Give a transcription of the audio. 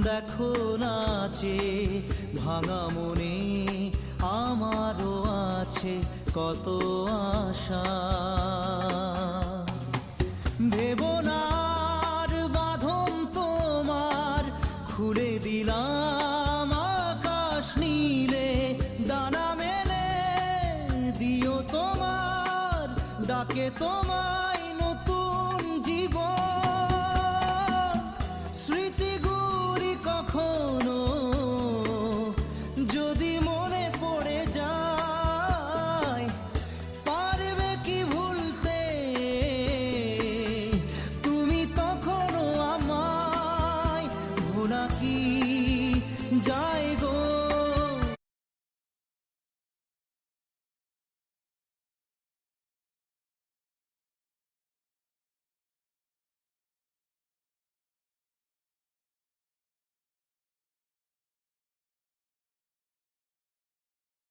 দেখো নাচে ভাঙা মনে আমারও আছে কত আশা। ভেবো না আর বাঁধন তোমার, খুলে দিলাম আকাশ নীলে। ডানা মেলে দিও তোমার ডাকে তোমার